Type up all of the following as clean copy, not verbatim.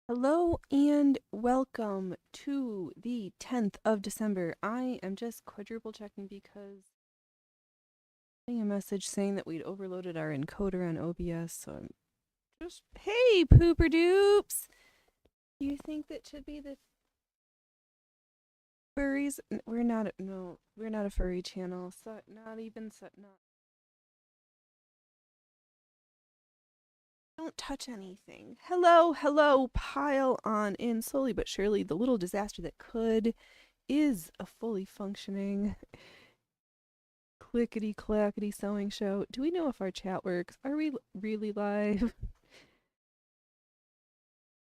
Hello and welcome to the 10th of December. I am just quadruple checking because I got a message saying that we'd overloaded our encoder on OBS. So I'm just, hey, pooper doops! Do you think that should be the furries? We're not, no, we're not a furry channel. So, not even, so, not. Don't touch anything. Hello, pile on in slowly but surely. The little disaster that could is a fully functioning clickety clackety sewing show. Do we know if our chat works? Are we really live?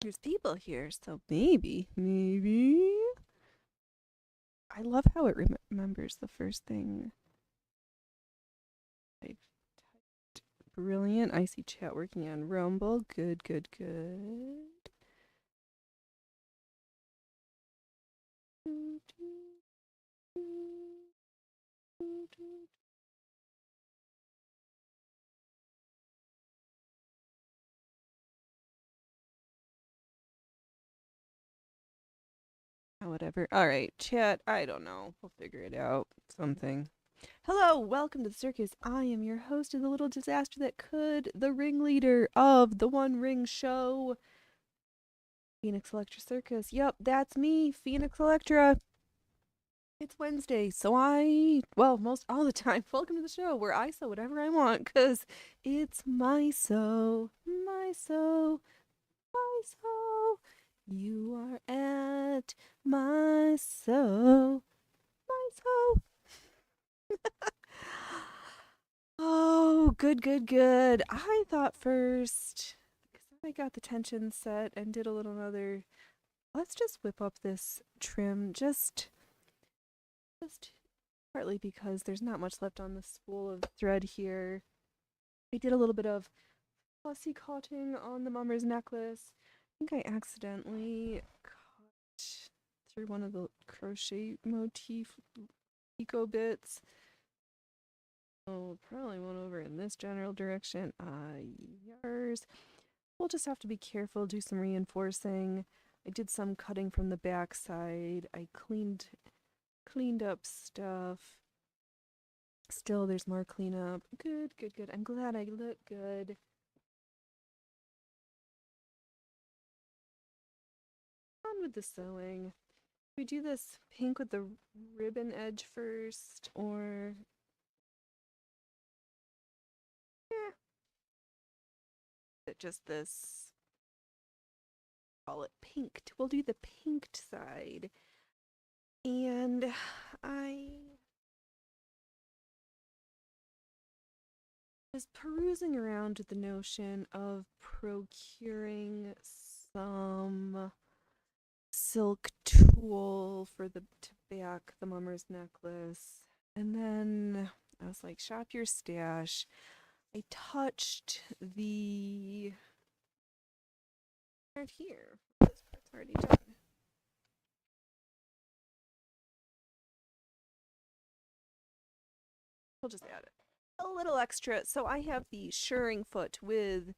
There's people here, so maybe. I love how it remembers the first thing I've typed. Brilliant. I see chat working on Rumble. Good. Whatever. All right, chat. I don't know. We'll figure it out. Something. Hello, welcome to the circus. I am your host of the little disaster that could, the ringleader of the One Ring Show, Phoenix Electra Circus. Yep, that's me, Phoenix Electra. It's Wednesday, so most all the time, welcome to the show where I sew whatever I want, because it's my sew, my sew, my sew. You are at my sew, my sew. Oh, good. I thought first, because I got the tension set and did a little other. Let's just whip up this trim, just partly because there's not much left on the spool of thread here. I did a little bit of fussy cutting on the mummer's necklace. I think I accidentally cut through one of the crochet motif eco bits. Oh, probably went over in this general direction. Yours. We'll just have to be careful, do some reinforcing. I did some cutting from the back side. I cleaned up stuff. Still, there's more cleanup. Good. I'm glad I look good. On with the sewing. We do this pink with the ribbon edge first, or just this. Call it pinked. We'll do the pinked side. And I was perusing around with the notion of procuring some silk tulle for the to back the mummer's necklace. And then I was like, shop your stash. I touched the part here. This part's already done. We'll just add it. A little extra. So I have the shirring foot with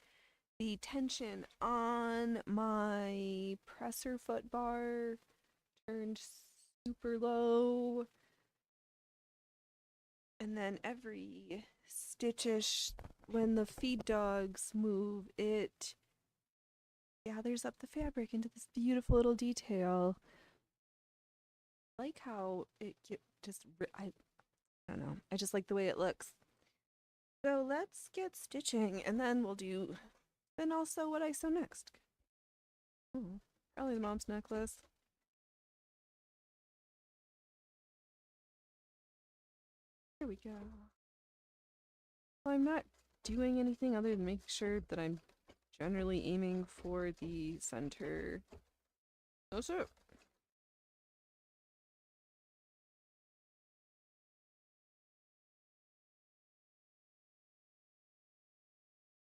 the tension on my presser foot bar turned super low. And then every stitchish, when the feed dogs move, it gathers up the fabric into this beautiful little detail. I like how it just, I don't know, I just like the way it looks. So let's get stitching, and then we'll do, then also what I sew next. Ooh, probably the mom's necklace. Here we go. Well, I'm not doing anything other than making sure that I'm generally aiming for the center. Oh, so.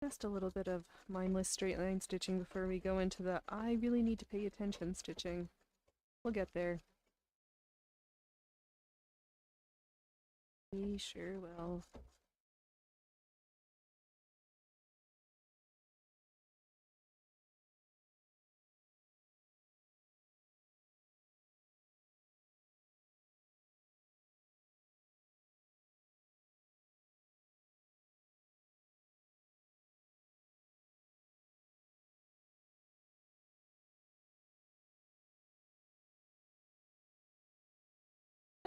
Just a little bit of mindless straight line stitching before we go into the I really need to pay attention stitching. We'll get there. We sure will.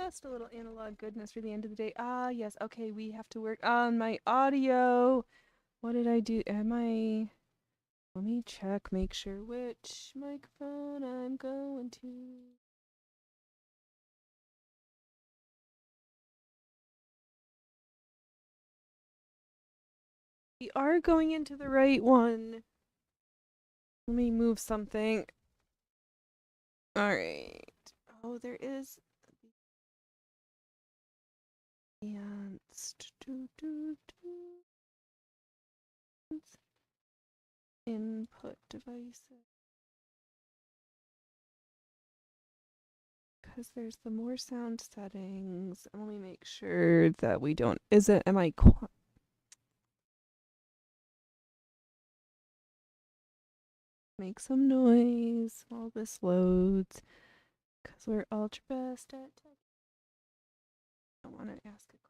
Just a little analog goodness for the end of the day. Ah, yes. Okay, we have to work on my audio. What did I do? Let me check, make sure which microphone I'm going to. We are going into the right one. Let me move something. All right. Oh, there is. And input devices. Because there's the more sound settings. Let me make sure that we don't. Am I. Make some noise while this loads. Because we're ultra best at tech. I want to ask a question.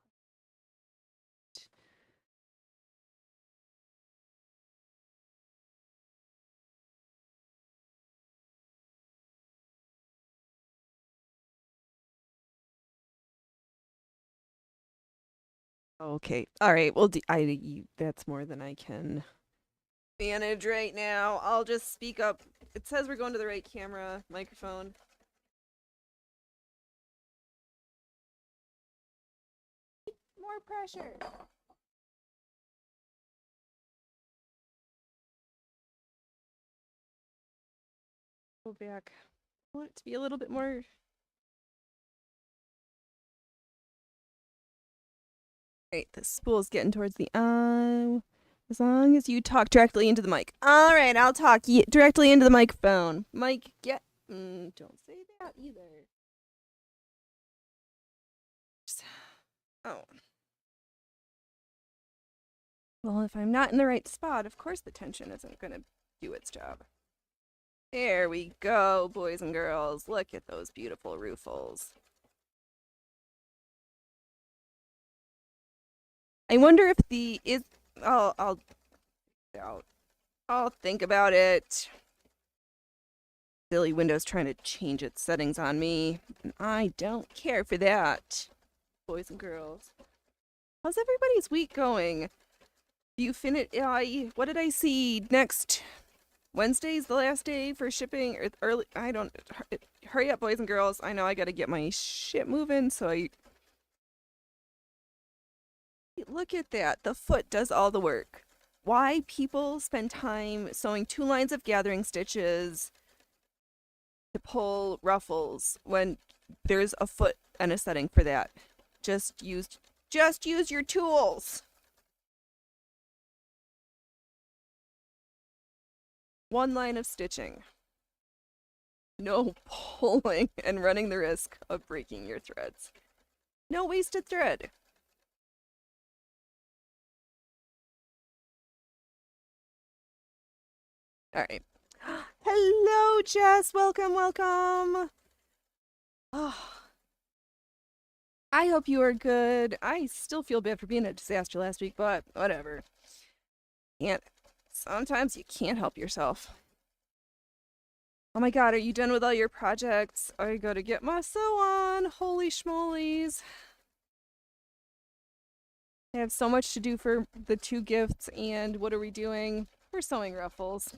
Okay. All right. Well, that's more than I can manage right now. I'll just speak up. It says we're going to the right camera, microphone. More pressure. Go back. I want it to be a little bit more. Right, the spool's getting towards the as long as you talk directly into the mic. All right, I'll talk directly into the microphone. Mike, don't say that either. Oh. Well, if I'm not in the right spot, of course the tension isn't going to do its job. There we go, boys and girls. Look at those beautiful roofles. I wonder if I'll think about it. Silly Windows trying to change its settings on me. I don't care for that, boys and girls. How's everybody's week going? Do you finish? What did I see next? Wednesday's the last day for shipping or early. I don't. Hurry up, boys and girls. I know I gotta get my shit moving. Look at that. The foot does all the work. Why people spend time sewing 2 lines of gathering stitches to pull ruffles when there's a foot and a setting for that. Just use your tools. 1 line of stitching. No pulling and running the risk of breaking your threads. No wasted thread. All right. Hello, Jess. Welcome, welcome. Oh, I hope you are good. I still feel bad for being a disaster last week, but whatever. Sometimes you can't help yourself. Oh my god, are you done with all your projects? I gotta get my sew on. Holy schmolies. I have so much to do for the 2 gifts, and what are we doing? We're sewing ruffles.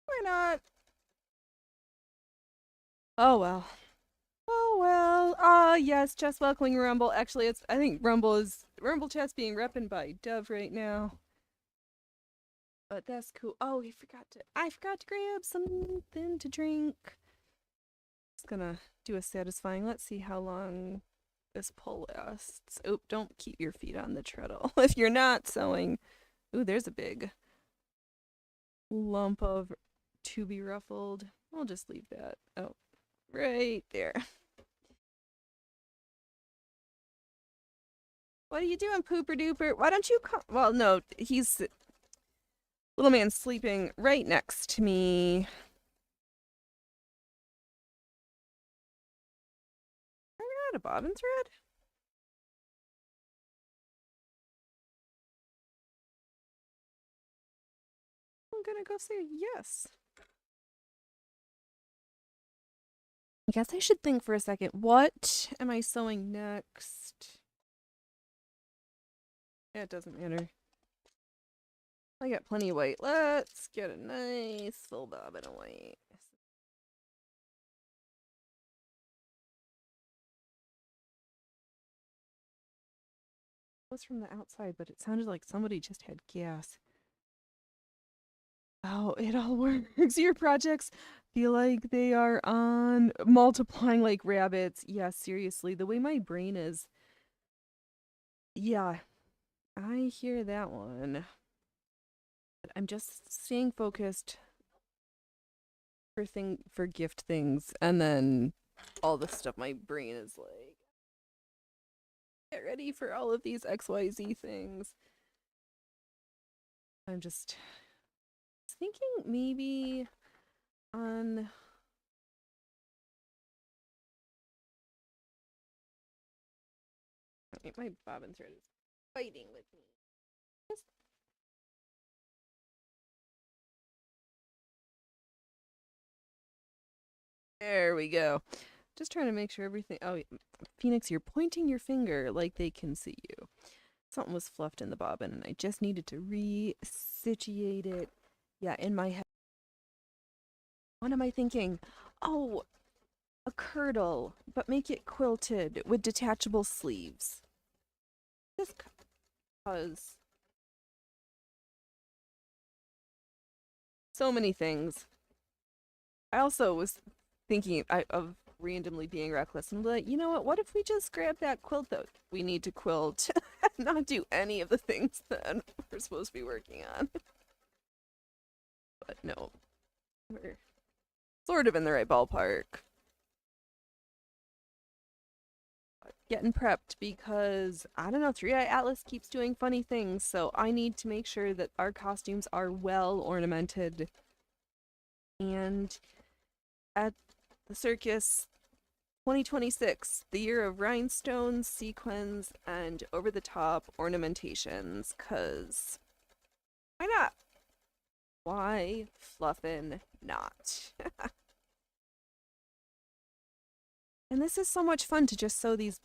Why not? Oh well. Oh well. Yes, just welcoming Rumble. Actually, I think Rumble Chat's being repped by Dove right now. But that's cool. Oh, I forgot to grab something to drink. Just gonna do a satisfying. Let's see how long this pull lasts. Oop, don't keep your feet on the treadle if you're not sewing. Ooh, there's a big lump of to be ruffled. I'll just leave that. Oh, right there. What are you doing, pooper duper? Why don't you come? Well, no, little man's sleeping right next to me. Are we not a bobbin thread? I'm gonna go say yes. I guess I should think for a second. What am I sewing next? Yeah, it doesn't matter. I got plenty of white. Let's get a nice full bobbin of white. It was from the outside, but it sounded like somebody just had gas. Oh, it all works. Your projects feel like they are on multiplying like rabbits. Yeah, seriously, the way my brain is. Yeah, I hear that one. But I'm just staying focused for gift things, and then all the stuff my brain is like, get ready for all of these XYZ things. I'm just thinking maybe on my bobbin thread is fighting with me. There we go. Just trying to make sure everything. Oh, Phoenix, you're pointing your finger like they can see you. Something was fluffed in the bobbin, and I just needed to re-situate it. Yeah, in my head. What am I thinking? Oh, a kirtle, but make it quilted with detachable sleeves. Just cause. So many things. I also was thinking of randomly being reckless and be like, you know what? What if we just grab that quilt that we need to quilt and not do any of the things that we're supposed to be working on? But no, we're sort of in the right ballpark. Getting prepped because I don't know, Three Eye Atlas keeps doing funny things, so I need to make sure that our costumes are well ornamented. And at the circus 2026, the year of rhinestones, sequins, and over the top ornamentations, cause why not? Why fluffin' not? And this is so much fun to just sew these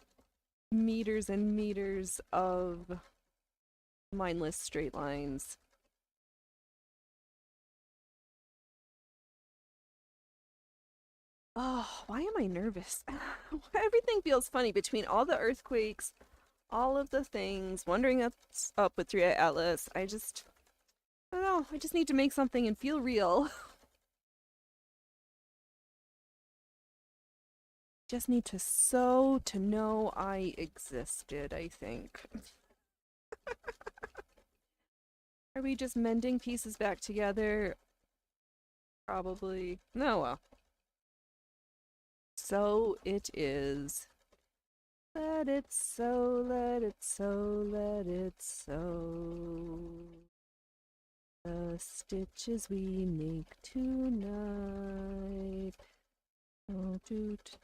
meters and meters of mindless straight lines. Oh, why am I nervous? Everything feels funny between all the earthquakes, all of the things, wondering what's up with 3 Atlas. I don't know. I just need to make something and feel real. Just need to sew to know I existed, I think. Are we just mending pieces back together? Probably. No, well. So it is. Let it sew, let it sew, let it sew. The stitches we make tonight. Oh, doot.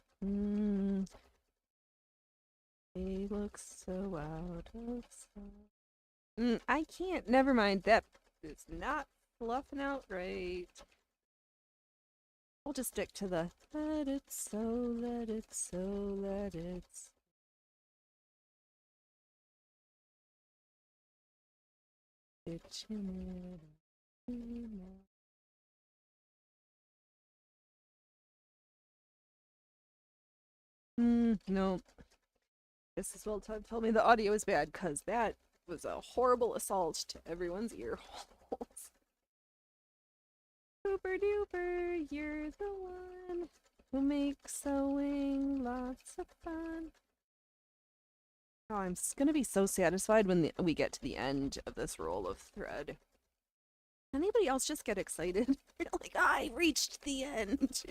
They look so out of sight. I can't. Never mind. That is not fluffing out right. We'll just stick to the let it sew, let it sew, let it stitching it. No. This is well told me the audio is bad because that was a horrible assault to everyone's ear holes. Super duper, you're the one who makes sewing lots of fun. Oh, I'm gonna be so satisfied when we get to the end of this roll of thread. Anybody else just get excited? Like, I reached the end.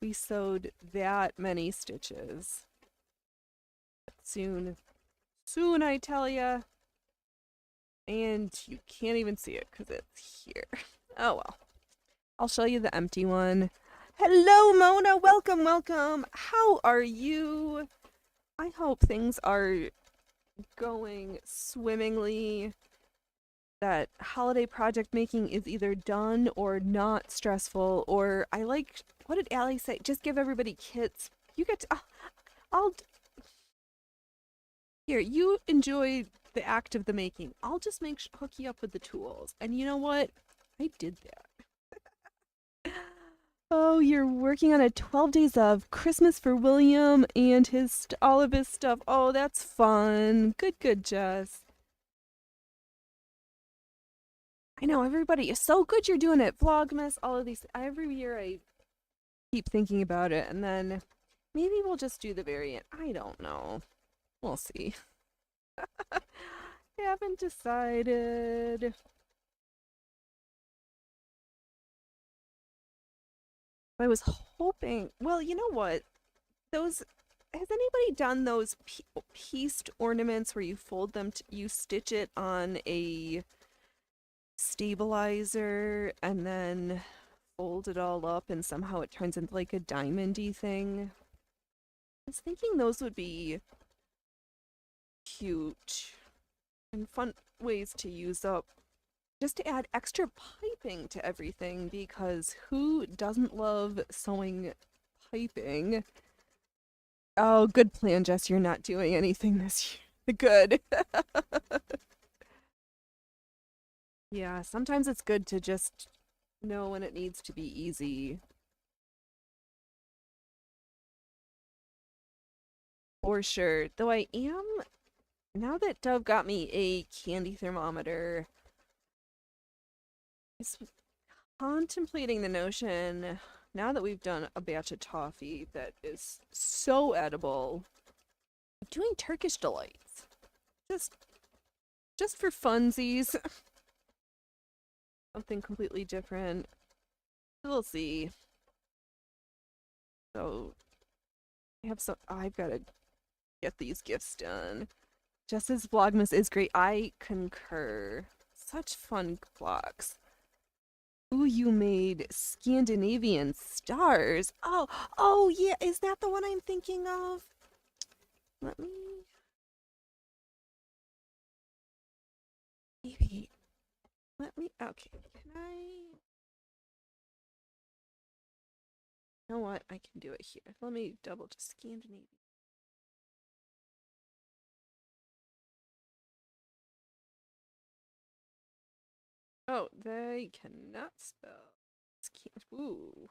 We sewed that many stitches. Soon, I tell ya. And you can't even see it because it's here. Oh well. I'll show you the empty one. Hello, Mona. Welcome, welcome. How are you? I hope things are going swimmingly. that holiday project making is either done or not stressful, or I like, what did Allie say? Just give everybody kits. You get to, I'll, here, you enjoy the act of the making. I'll just hook you up with the tools. And you know what? I did that. Oh, you're working on a 12 days of Christmas for William and all of his stuff. Oh, that's fun. Good, good, Jess. I know everybody is so good you're doing it. Vlogmas, all of these. Every year I keep thinking about it, and then maybe we'll just do the variant. I don't know. We'll see. I haven't decided. I was hoping. Well, you know what? Those. Has anybody done those pieced ornaments where you fold them, you stitch it on a stabilizer and then fold it all up and somehow it turns into like a diamondy thing? I was thinking those would be cute and fun ways to use up, just to add extra piping to everything, because who doesn't love sewing piping? Oh, good plan, Jess. You're not doing anything this year. Good. Yeah, sometimes it's good to just know when it needs to be easy. For sure. Though I am, now that Dove got me a candy thermometer, I was contemplating the notion, now that we've done a batch of toffee that is so edible, of doing Turkish delights. Just just for funsies. Something completely different. We'll see. So I've gotta get these gifts done. Jess's Vlogmas is great. I concur. Such fun vlogs. Ooh, you made Scandinavian stars. Oh yeah, is that the one I'm thinking of? Let me maybe okay. Can I? You know what? I can do it here. Let me double to Scandinavian. Oh, they cannot spell. Ooh.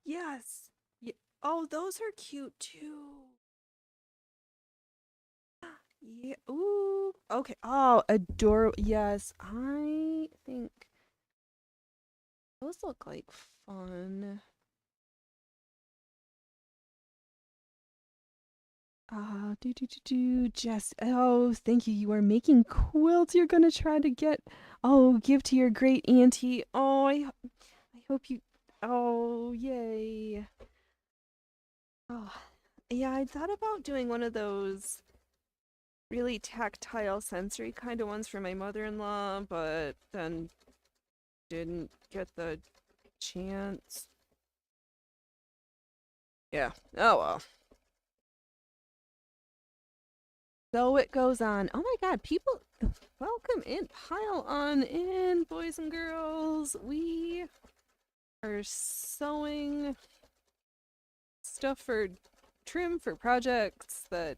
Yes. Yeah. Oh, those are cute too. Yeah. Ooh. Okay. Oh, adorable. Yes. I think those look like fun. Jess. Oh, thank you. You are making quilts. You're gonna try to give to your great auntie. Oh, I hope you. Oh, yay. Oh, yeah. I thought about doing one of those really tactile, sensory kind of ones for my mother-in-law, but then didn't get the chance. Yeah. Oh well. So it goes on. Oh my god, people, welcome in. Pile on in, boys and girls. We are sewing stuff for trim for projects that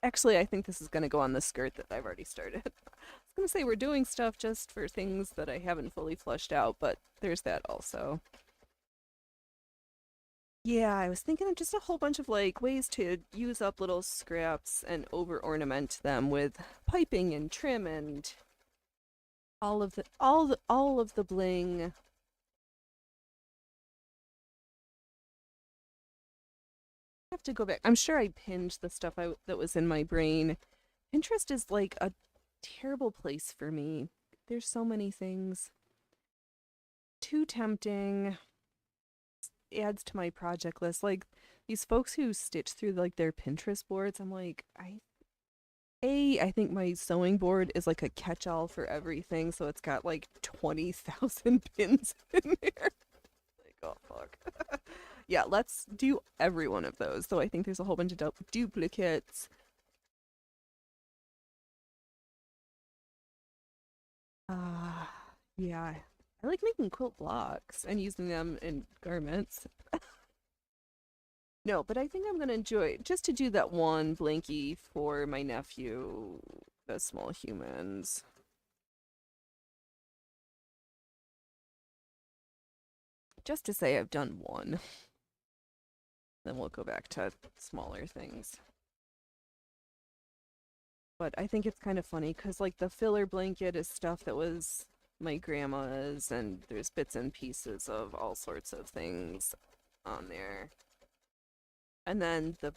actually I think this is going to go on the skirt that I've already started. I was going to say we're doing stuff just for things that I haven't fully fleshed out, but there's that also. Yeah, I was thinking of just a whole bunch of like ways to use up little scraps and over ornament them with piping and trim and all of the bling. I have to go back. I'm sure I pinned the stuff that was in my brain. Pinterest is like a terrible place for me. There's so many things. Too tempting. Adds to my project list. Like these folks who stitch through like their Pinterest boards, I'm like, I think my sewing board is like a catch-all for everything, so it's got like 20,000 pins in there. Like, oh fuck. Yeah, let's do every one of those. Though I think there's a whole bunch of duplicates. Yeah. I like making quilt blocks and using them in garments. No, but I think I'm gonna enjoy just to do that one blankie for my nephew, the small humans. Just to say I've done one. Then we'll go back to smaller things. But I think it's kind of funny because, like, the filler blanket is stuff that was my grandma's, and there's bits and pieces of all sorts of things on there. And then the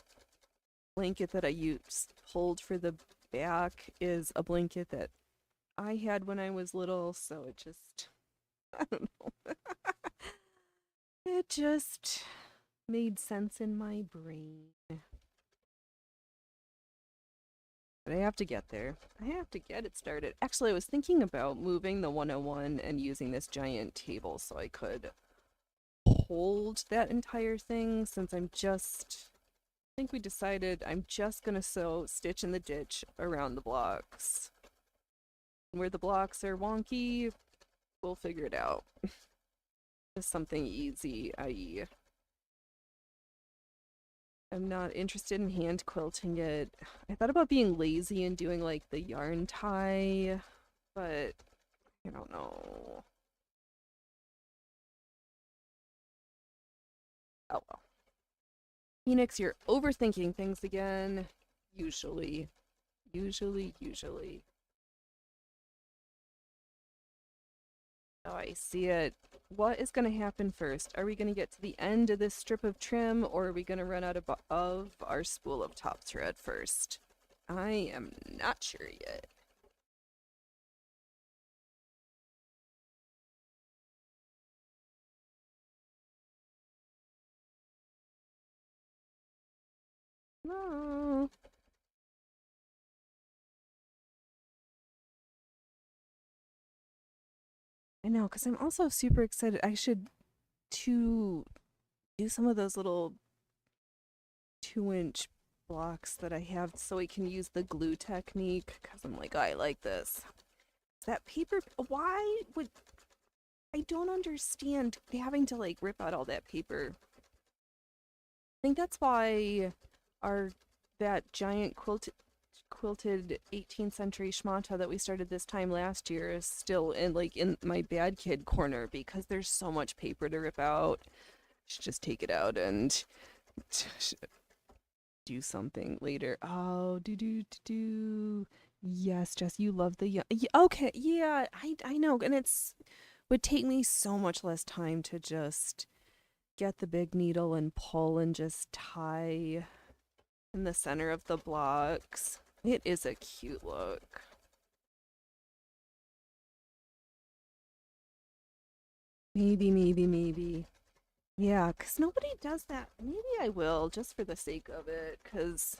blanket that I used hold for the back is a blanket that I had when I was little, so it just, I don't know. It just made sense in my brain. But I have to get there. I have to get it started. Actually, I was thinking about moving the 101 and using this giant table so I could hold that entire thing since I think we decided I'm just gonna sew Stitch in the Ditch around the blocks. Where the blocks are wonky, we'll figure it out. Just something easy, i.e. I'm not interested in hand quilting it. I thought about being lazy and doing like the yarn tie, but I don't know. Oh well. Phoenix, you're overthinking things again. Usually. Usually. Oh, I see it. What is going to happen first? Are we going to get to the end of this strip of trim, or are we going to run out of our spool of top thread first? I am not sure yet. No. I know, because I'm also super excited. I should to do some of those little 2-inch blocks that I have so I can use the glue technique, because I'm like, I like this. That paper, why would, I don't understand having to like rip out all that paper. I think that's why our, that giant quilted 18th century schmata that we started this time last year is still in my bad kid corner because there's so much paper to rip out. Should just take it out and do something later. Oh, do. Yes, Jess, you love the okay, yeah, I know, and it's would take me so much less time to just get the big needle and pull and just tie in the center of the blocks. It is a cute look. Maybe. Yeah, because nobody does that. Maybe I will, just for the sake of it, because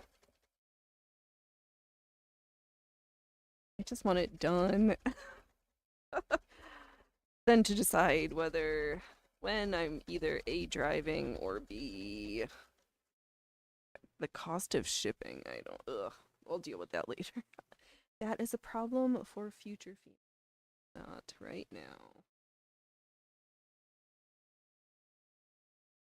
I just want it done. Then to decide whether when I'm either A, driving, or B, the cost of shipping. I don't, ugh, we'll deal with that later. That is a problem for future fees. Not right now.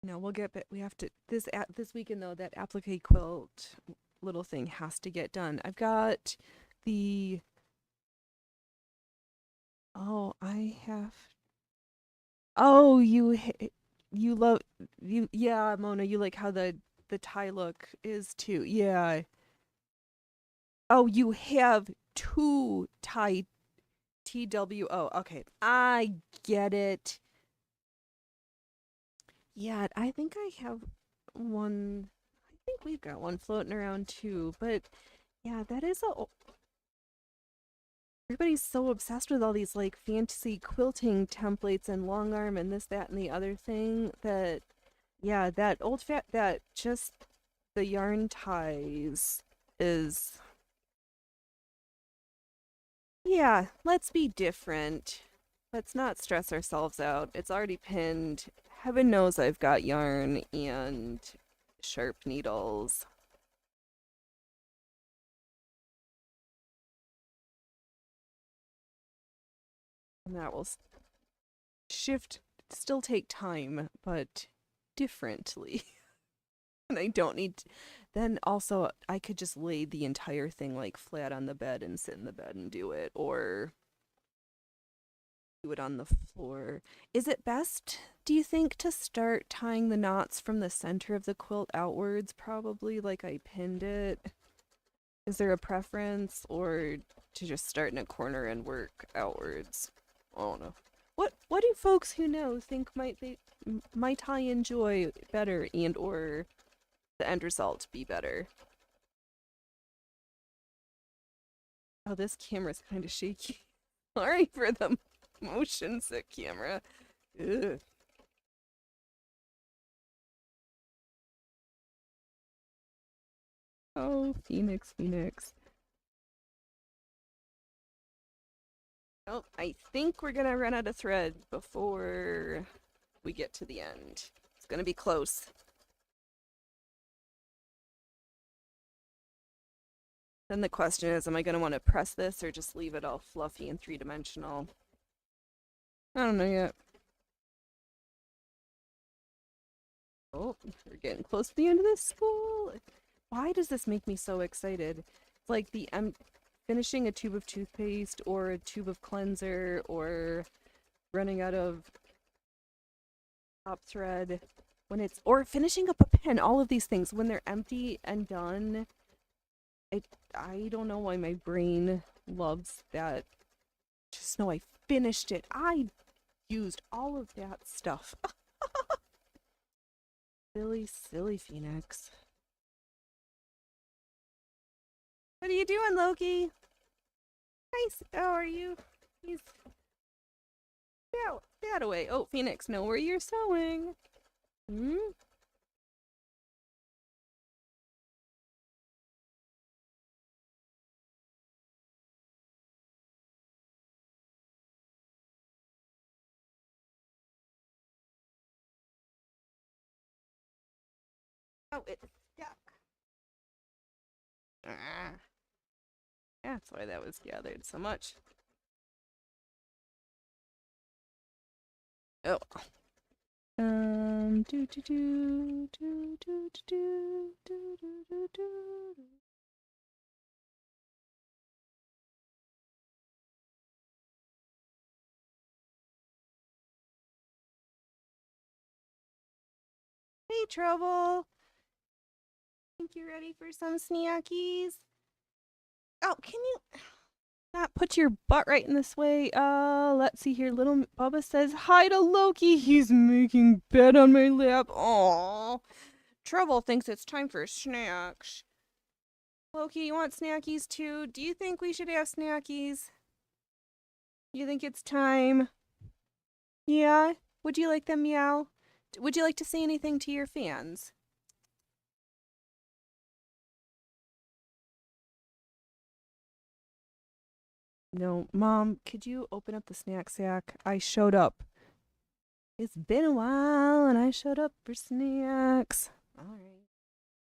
No, we'll get we have to this weekend though, that applique quilt little thing has to get done. I've got the oh, I have oh, you love you yeah, Mona, you like how the tie look is too. Yeah. Oh, you have two tie TWO. Okay. I get it. Yeah, I think I have one. I think we've got one floating around too. But yeah, that is a. Everybody's so obsessed with all these like fantasy quilting templates and long arm and this, that, and the other thing that, yeah, that that just the yarn ties is. Yeah, let's be different. Let's not stress ourselves out. It's already pinned. Heaven knows I've got yarn and sharp needles. And that will shift, still take time, but differently. And I don't need then also I could just lay the entire thing like flat on the bed and sit in the bed and do it, or do it on the floor. Is it best, do you think, to start tying the knots from the center of the quilt outwards, probably like I pinned it? Is there a preference, or to just start in a corner and work outwards? I don't know. What do folks who know think might I enjoy better, and or the end result be better? Oh, this camera's kind of shaky. Sorry for the motion sick camera. Ugh. Oh, Phoenix, Phoenix. Oh, I think we're gonna run out of thread before we get to the end. It's gonna be close. Then the question is, am I gonna want to press this or just leave it all fluffy and three-dimensional? I don't know yet. Oh, we're getting close to the end of this spool. Why does this make me so excited? It's like finishing a tube of toothpaste or a tube of cleanser or running out of top thread when it's, or finishing up a pen, all of these things when they're empty and done. I don't know why my brain loves that. Just know I finished it. I used all of that stuff. Silly, silly Phoenix. What are you doing, Loki? Nice. How are you? He's that away. Oh, Phoenix, know where you're sewing. Hmm? Oh, it's stuck. Ah, that's why that was gathered so much. Oh. Do do do do do do do do do do. Hey, Trouble. Think you're ready for some snackies? Oh, can you not put your butt right in this way? Let's see here. Little Bubba says hi to Loki. He's making bed on my lap. Aww. Trouble thinks it's time for snacks. Loki, you want snackies too? Do you think we should have snackies? You think it's time? Yeah? Would you like them, Meow? Would you like to say anything to your fans? No, Mom, could you open up the snack sack? I showed up. It's been a while and I showed up for snacks. Alright.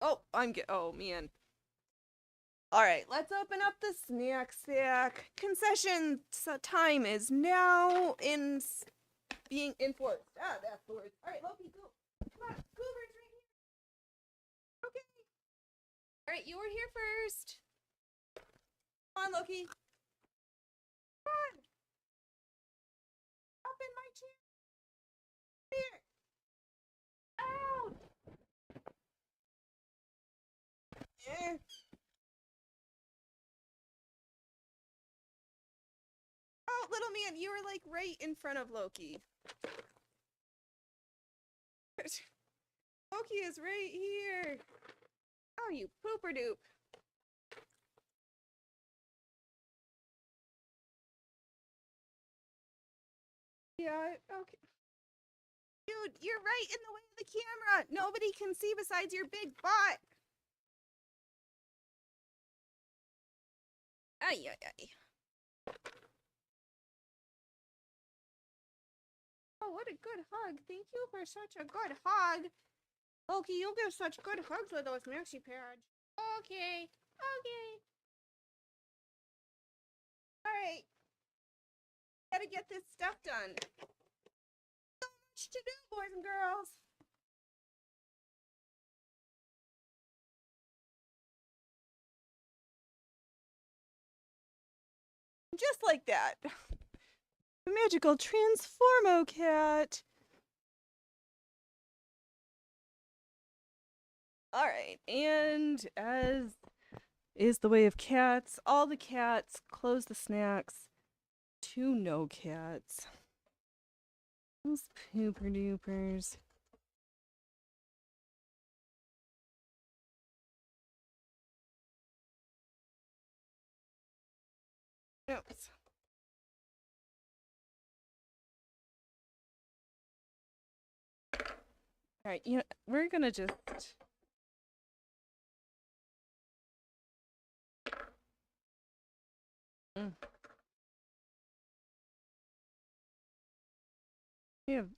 Oh, oh man. Alright, let's open up the snack sack. Concession time is now being enforced. Ah, that's the word. Alright, Loki, go. Come on, Goober's right here. Okay. Alright, you were here first. Come on, Loki. Come on. Up in my chair. Here. Out. Yeah. Oh, little man, you were like right in front of Loki. Loki is right here. Oh, you pooper doop. Yeah, okay. Dude, you're right in the way of the camera. Nobody can see besides your big butt. Ay, ay, ay. Oh, what a good hug. Thank you for such a good hug. Loki, you'll give such good hugs with those maxi pads. Okay. Okay. Alright. Gotta get this stuff done. So much to do, boys and girls. Just like that. Magical Transformo Cat. Alright, and as is the way of cats, all the cats close the snacks to no cats. Those pooper doopers. Oops. Alright, you know, we're gonna just we have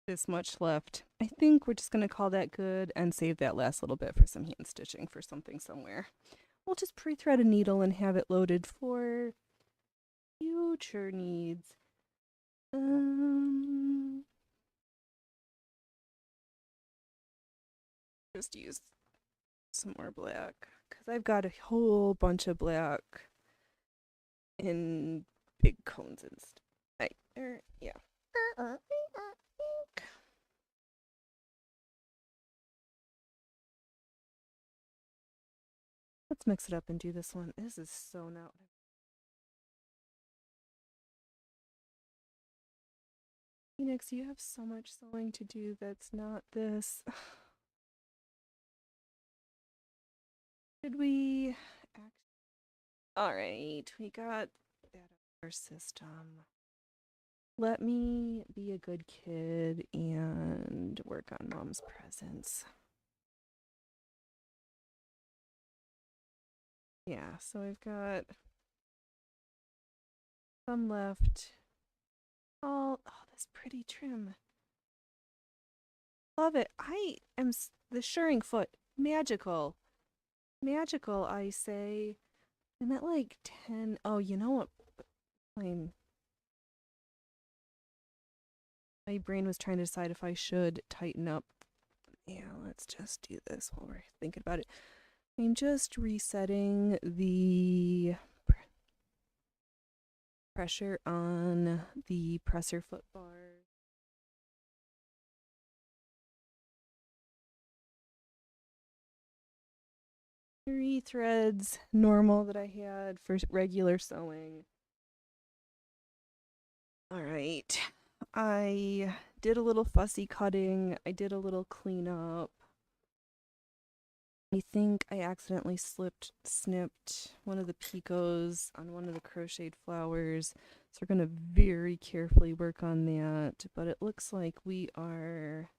this much left. I think we're just gonna call that good and save that last little bit for some hand stitching for something somewhere. We'll just pre-thread a needle and have it loaded for future needs. Just use some more black because I've got a whole bunch of black in big cones and stuff. Right, yeah. Let's mix it up and do this one. This is so not. Phoenix, you have so much sewing to do that's not this. Should we Alright, we got that out of our system. Let me be a good kid and work on Mom's presents. Yeah, so I've got some left. Oh, this pretty trim. Love it. I am the Shirring Foot. Magical. Magical, I say. I'm at like 10. Oh, you know what? My brain was trying to decide if I should tighten up. Yeah, let's just do this while we're thinking about it. I'm just resetting the pressure on the presser foot bar. Three threads normal that I had for regular sewing. All right. I did a little fussy cutting. I did a little cleanup. I think I accidentally snipped one of the picots on one of the crocheted flowers. So we're going to very carefully work on that. But it looks like we are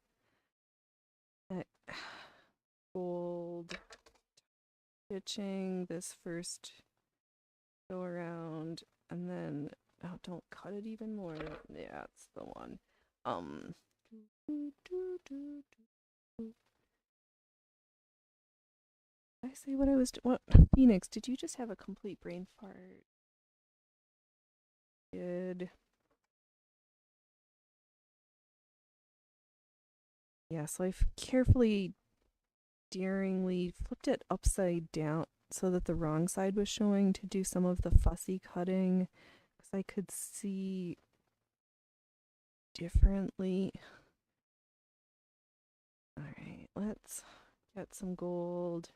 at gold stitching this first go around, and then don't cut it even more. Yeah, that's the one. I say what I was what Phoenix, did you just have a complete brain fart? Good. Yeah, so I've carefully, daringly flipped it upside down so that the wrong side was showing to do some of the fussy cutting because I could see differently. Alright, let's get some gold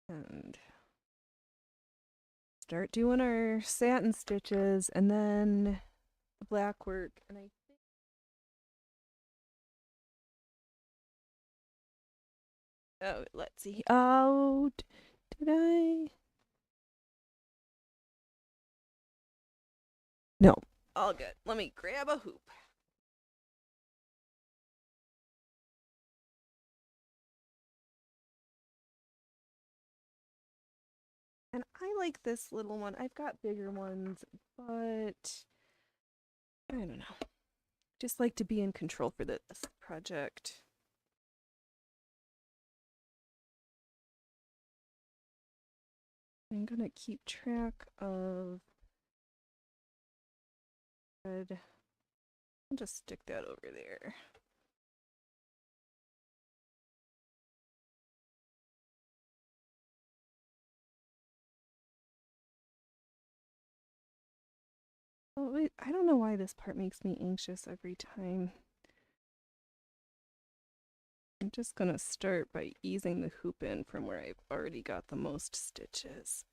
and start doing our satin stitches and then the black work. And I think let's see. Oh, did I? No. All good. Let me grab a hoop. And I like this little one. I've got bigger ones, but I don't know. Just like to be in control for this project. I'm gonna keep track of red. I'll just stick that over there. Oh, wait, I don't know why this part makes me anxious every time. I'm just gonna start by easing the hoop in from where I've already got the most stitches.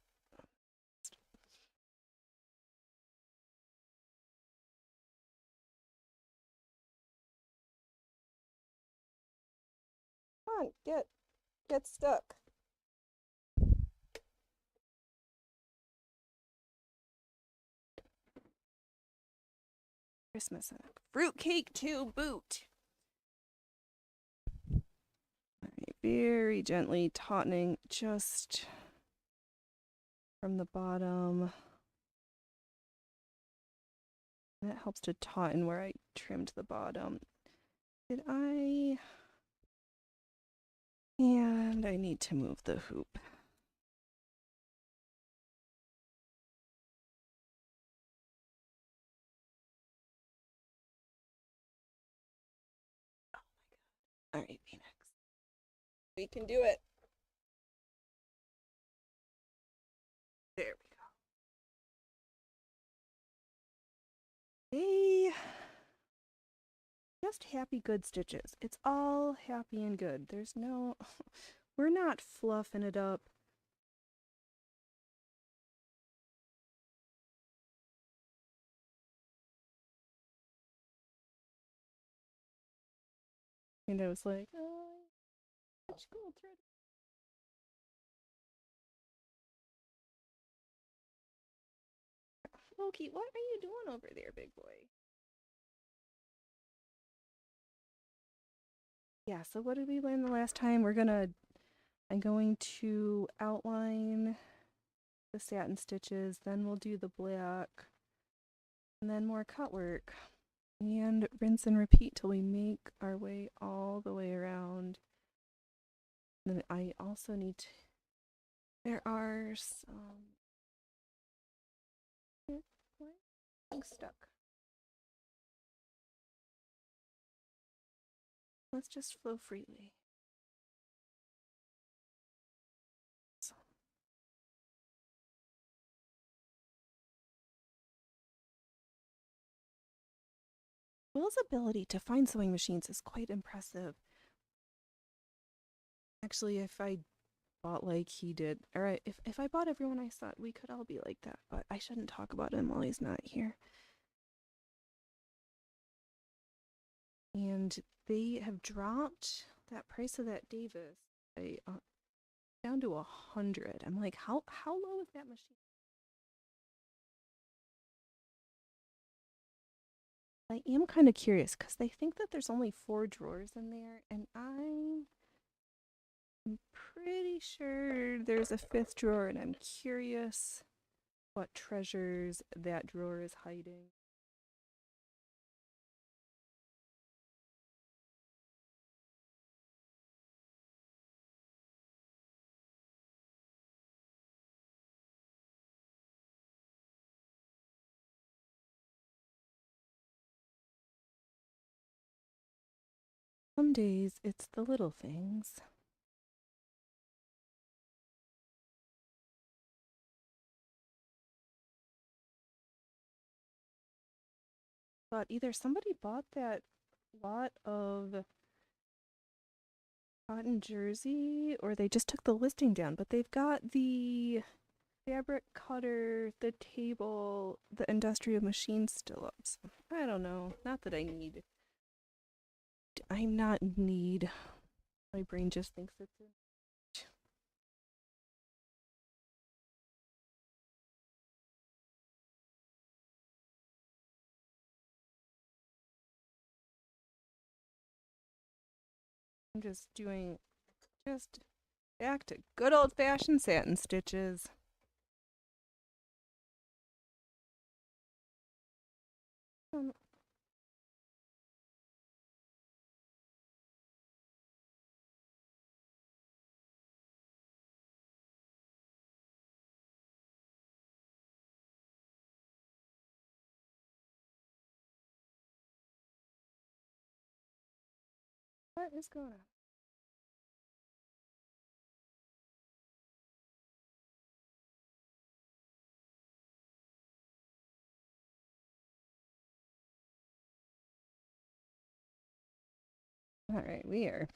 Come on, get stuck. Christmas and fruitcake to boot. All right, very gently tautening just from the bottom. That helps to tauten where I trimmed the bottom. Did I? And I need to move the hoop. Oh my god. All right, Phoenix. We can do it. There we go. Hey. Just happy good stitches. It's all happy and good. There's no we're not fluffing it up. And I was like, oh, gold thread. Loki, what are you doing over there, big boy? Yeah, so what did we learn the last time? I'm going to outline the satin stitches, then we'll do the black, and then more cut work. And rinse and repeat till we make our way all the way around. And then I also need to, there are some, I'm stuck. Let's just flow freely. So. Will's ability to find sewing machines is quite impressive. Actually, if I bought like he did, or if I bought everyone I saw, we could all be like that, but I shouldn't talk about him while he's not here. And they have dropped that price of that Davis down to 100. I'm like, how low is that machine? I am kind of curious because they think that there's only 4 drawers in there, and I'm pretty sure there's a 5th drawer, and I'm curious what treasures that drawer is hiding. Some days it's the little things. But either somebody bought that lot of cotton jersey or they just took the listing down, but they've got the fabric cutter, the table, the industrial machine still up. So I don't know. Not that I need. I'm not in need. My brain just thinks it's in. I'm just back to good old fashioned satin stitches. What is going on? All right, we are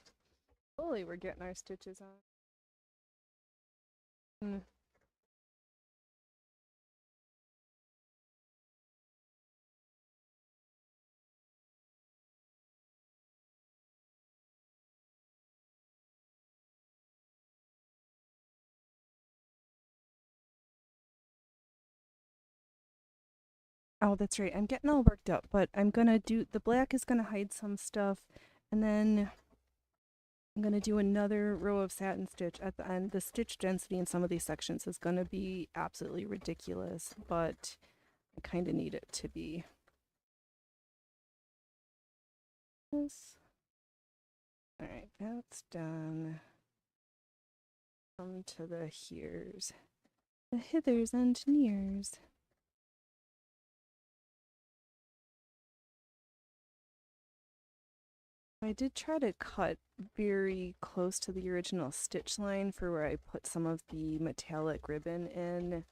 fully we're getting our stitches on. Oh, that's right. I'm getting all worked up, but I'm gonna do the black is gonna hide some stuff, and then I'm gonna do another row of satin stitch at the end. The stitch density in some of these sections is gonna be absolutely ridiculous, but I kind of need it to be. This. All right, that's done. Come to the here's, the hithers and nears. I did try to cut very close to the original stitch line for where I put some of the metallic ribbon in.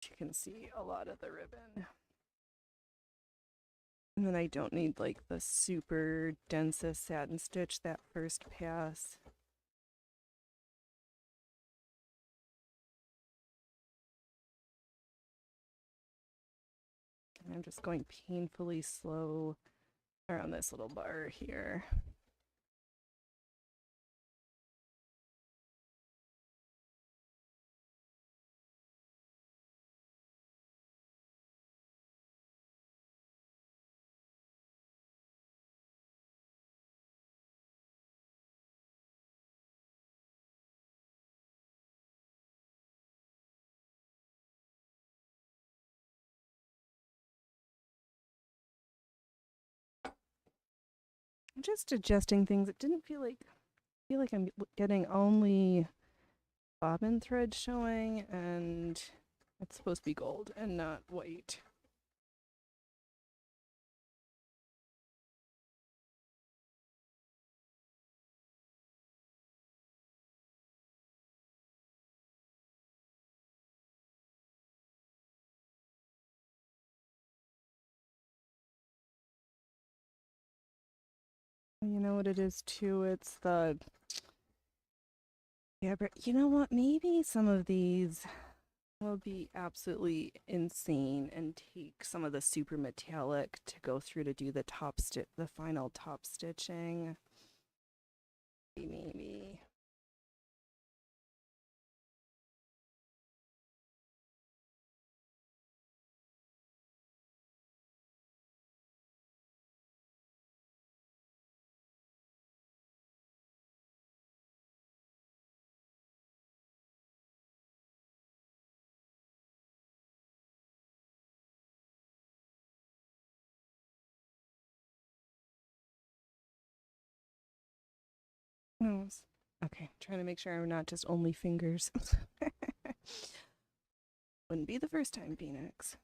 You can see a lot of the ribbon. And then I don't need like the super densest satin stitch that first pass. And I'm just going painfully slow around this little bar here. Just adjusting things. It didn't feel like I'm getting only bobbin thread showing, and it's supposed to be gold and not white. You know what it is too? It's the fabric. You know what? Maybe some of these will be absolutely insane and take some of the super metallic to go through to do the the final top stitching. Maybe. No. Okay, trying to make sure I'm not just only fingers. Wouldn't be the first time, Phoenix.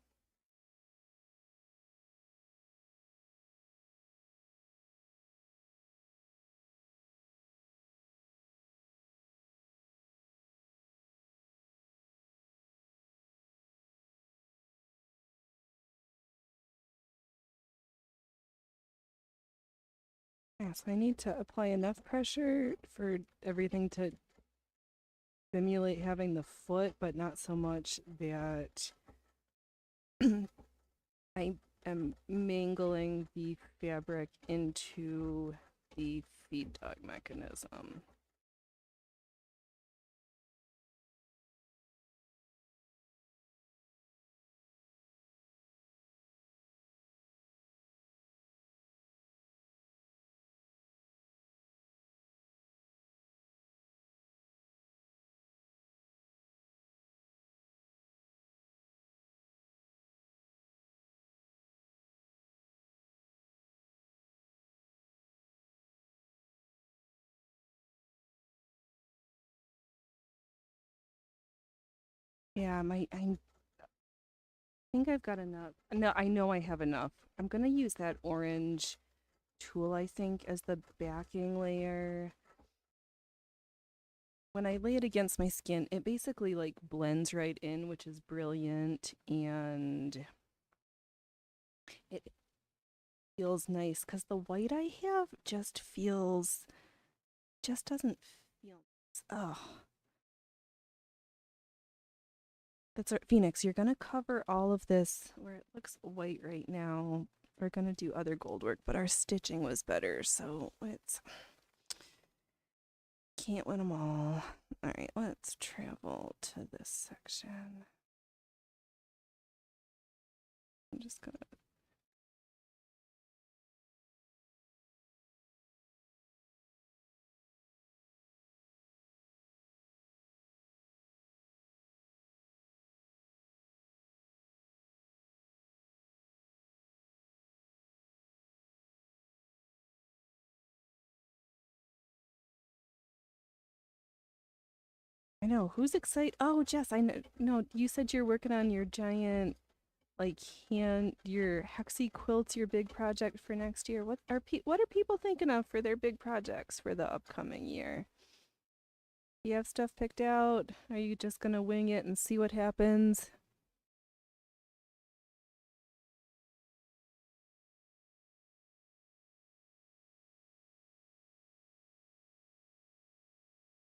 Yeah, so I need to apply enough pressure for everything to simulate having the foot, but not so much that I am mangling the fabric into the feed dog mechanism. Yeah, I think I've got enough. No, I know I have enough. I'm gonna use that orange tulle, I think, as the backing layer. When I lay it against my skin, it basically like blends right in, which is brilliant, and it feels nice because the white I have just doesn't feel. Oh, that's right. Phoenix, you're gonna cover all of this where it looks white right now. We're gonna do other gold work, but our stitching was better, so it's can't win them all. All right, let's travel to this section. I'm just gonna. I know who's excited. Oh, Jess, I know. No, you said you're working on your giant, like your hexie quilts, your big project for next year. What are people thinking of for their big projects for the upcoming year? Do you have stuff picked out? Are you just gonna wing it and see what happens?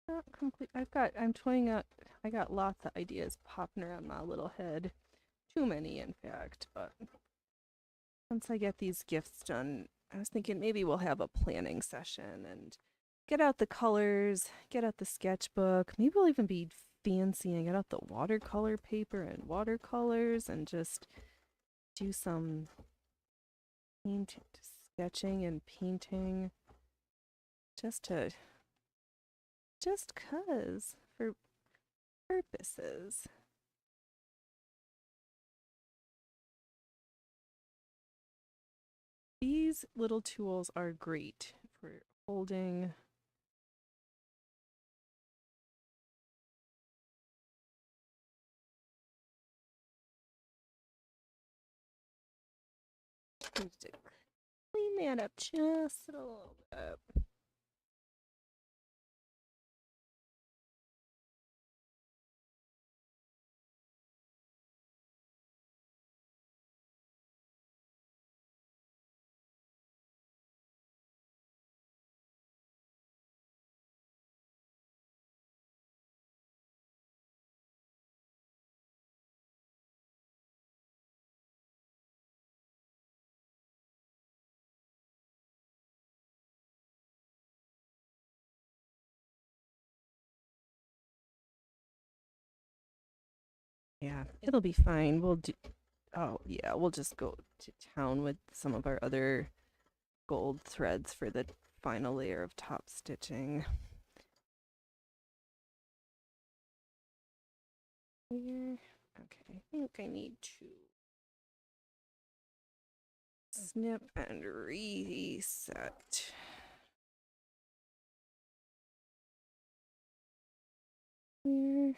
Not complete. I'm toying out. I got lots of ideas popping around my little head. Too many, in fact. But once I get these gifts done, I was thinking maybe we'll have a planning session and get out the colors, get out the sketchbook. Maybe we'll even be fancy and get out the watercolor paper and watercolors and just do some paint sketching and painting just 'cause for purposes. These little tools are great for holding. Need to clean that up just a little bit. Yeah, it'll be fine. We'll do. Oh, yeah, we'll just go to town with some of our other gold threads for the final layer of top stitching. Here. Okay, I think I need to snip and reset. Here.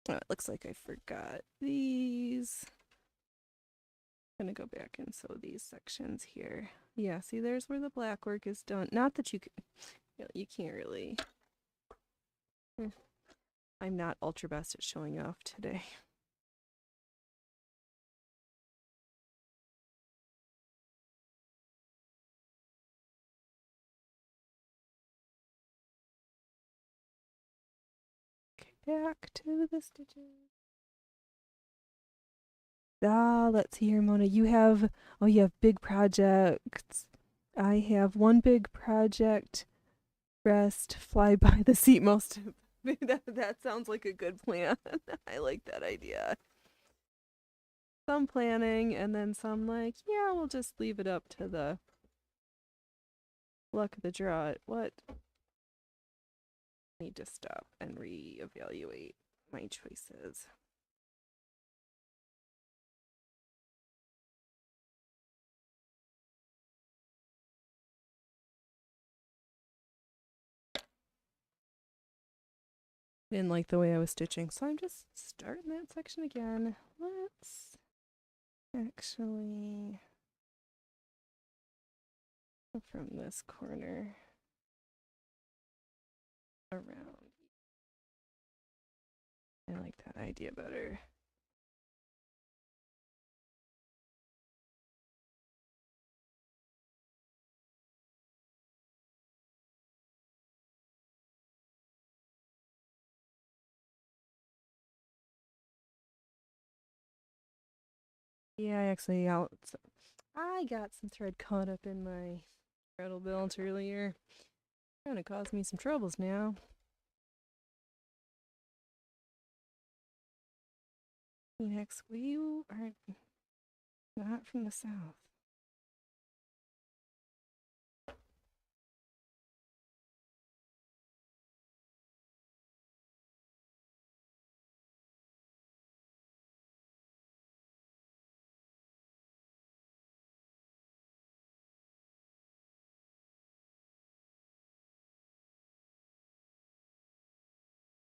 Oh, it looks like I forgot these. I'm gonna go back and sew these sections here. Yeah, see, there's where the black work is done. Not that you can't really. I'm not ultra best at showing off today. Okay, back to the stitches. Ah, let's see here, Mona. You have big projects. I have one big project. Rest, fly by the seat most of that sounds like a good plan. I like that idea. Some planning and then some like, yeah, we'll just leave it up to the luck of the draw. What? I need to stop and reevaluate my choices. Didn't like the way I was stitching, so I'm just starting that section again. Let's actually from this corner around. I like that idea better. Yeah, I got some thread caught up in my rattle belt earlier. Kind of caused me some troubles now. Phoenix, you are not from the south.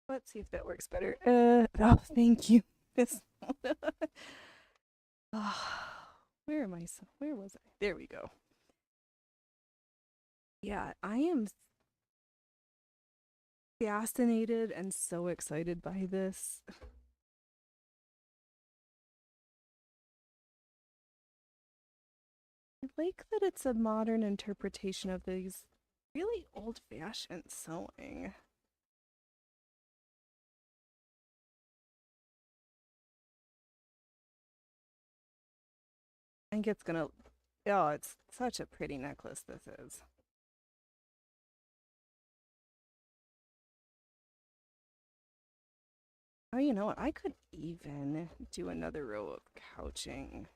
Let's see if that works better. Oh, thank you. This. Where am I? Where was I? There we go. Yeah, I am fascinated and so excited by this. I like that it's a modern interpretation of these really old-fashioned sewing. I think it's gonna. Oh, it's such a pretty necklace this is. Oh, you know what? I could even do another row of couching.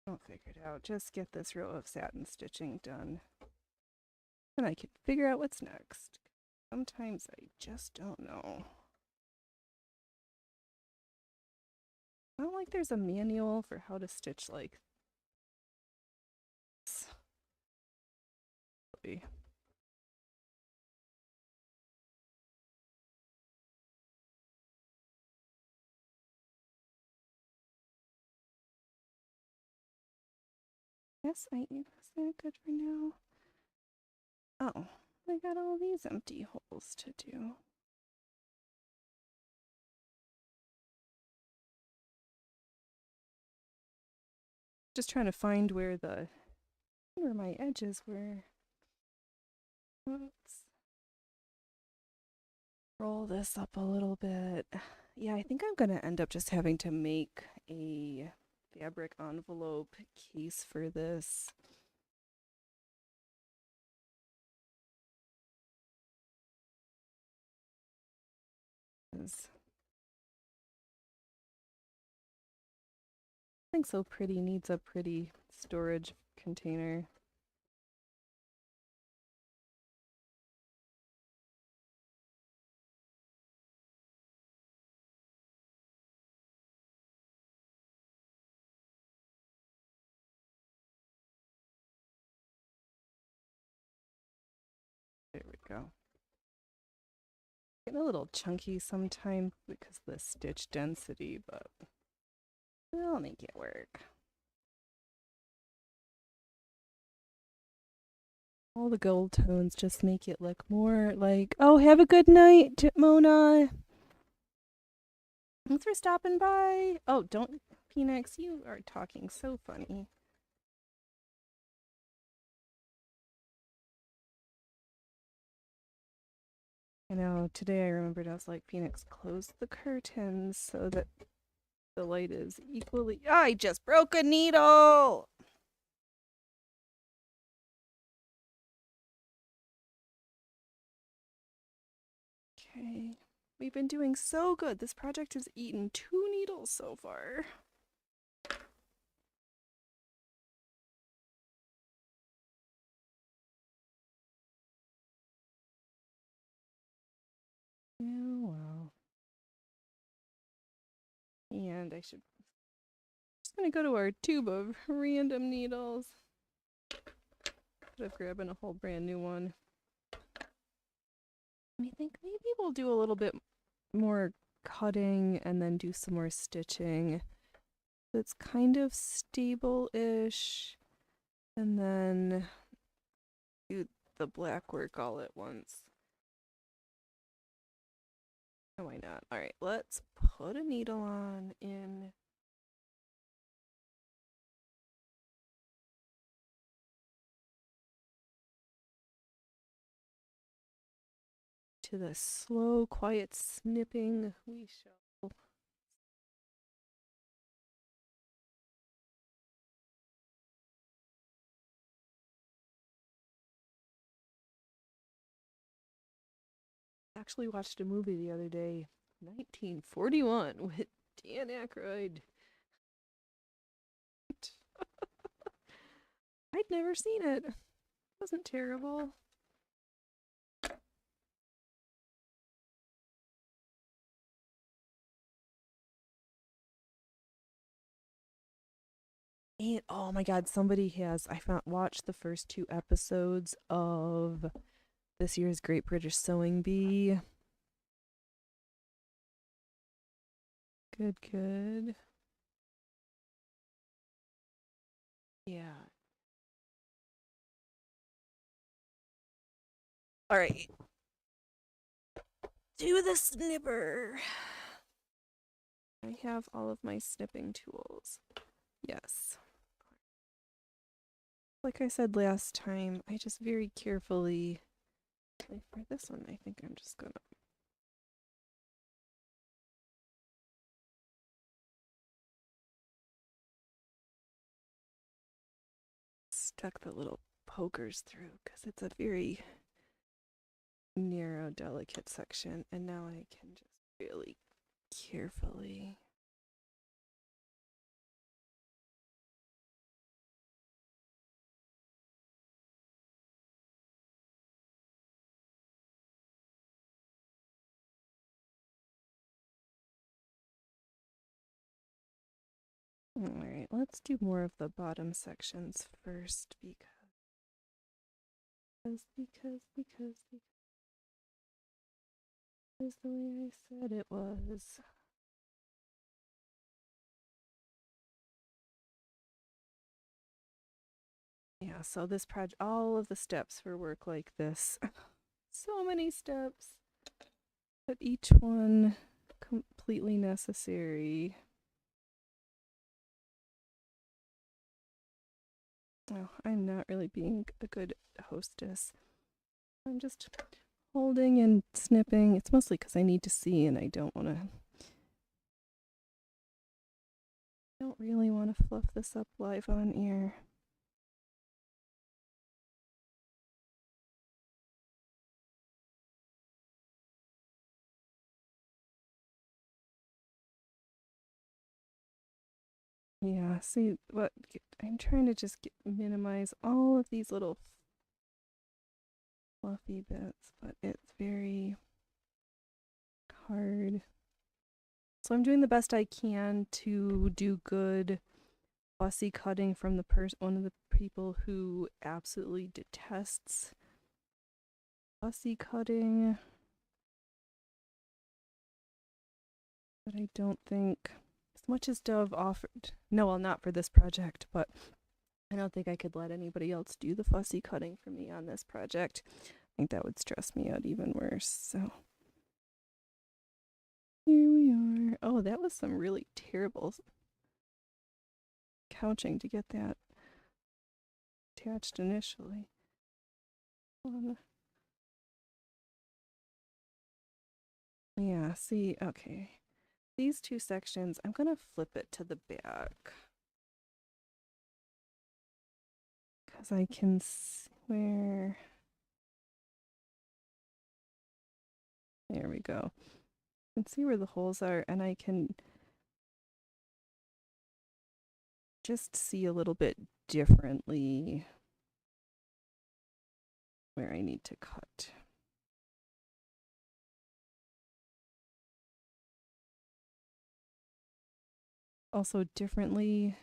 I'll figure it out. Just get this row of satin stitching done. And I can figure out what's next. Sometimes I just don't know. I don't like there's a manual for how to stitch like this. Yes, is that good for now? Oh, I got all these empty holes to do. Just trying to find where my edges were. Let's roll this up a little bit. Yeah, I think I'm gonna end up just having to make a fabric envelope case for this. Something so pretty needs a pretty storage container. There we go. Getting a little chunky sometimes because of the stitch density, but we'll make it work. All the gold tones just make it look more like, oh, have a good night, Mona. Thanks for stopping by. Oh, don't, Phoenix, you are talking so funny. I know, today I remembered I was like, Phoenix, close the curtains so that the light is equally. I just broke a needle! Okay. We've been doing so good. This project has eaten 2 needles so far. Oh, well. And I should. Just gonna go to our tube of random needles. Instead of grabbing a whole brand new one. I think maybe we'll do a little bit more cutting and then do some more stitching. It's kind of stable-ish, and then do the black work all at once. Oh, why not? All right, let's put a needle on in to the slow, quiet snipping. We shall. Actually watched a movie the other day, 1941, with Dan Aykroyd. I'd never seen it. It wasn't terrible. And oh my god, somebody has watched the first 2 episodes of this year's Great British Sewing Bee. Good, good. Yeah. All right. Do the snipper. I have all of my snipping tools. Yes. Like I said last time, I just very carefully, like for this one, I think I'm just gonna stuck the little pokers through because it's a very narrow, delicate section, and now I can just really carefully. Alright, let's do more of the bottom sections first because is the way I said it was. Yeah, so this project, all of the steps for work like this, so many steps, but each one completely necessary. Oh, I'm not really being a good hostess. I'm just holding and snipping. It's mostly because I need to see and I don't really want to fluff this up live on air. Yeah, see what I'm trying to just minimize all of these little fluffy bits, but it's very hard. So I'm doing the best I can to do good fussy cutting from one of the people who absolutely detests fussy cutting. But I don't think, as much as Dove offered, no, well, not for this project, but I don't think I could let anybody else do the fussy cutting for me on this project. I think that would stress me out even worse. So here we are. Oh, that was some really terrible couching to get that attached initially. Yeah, see, okay. These 2 sections, I'm gonna flip it to the back. Because I can see where. There we go. I can see where the holes are, and I can just see a little bit differently where I need to cut. Also differently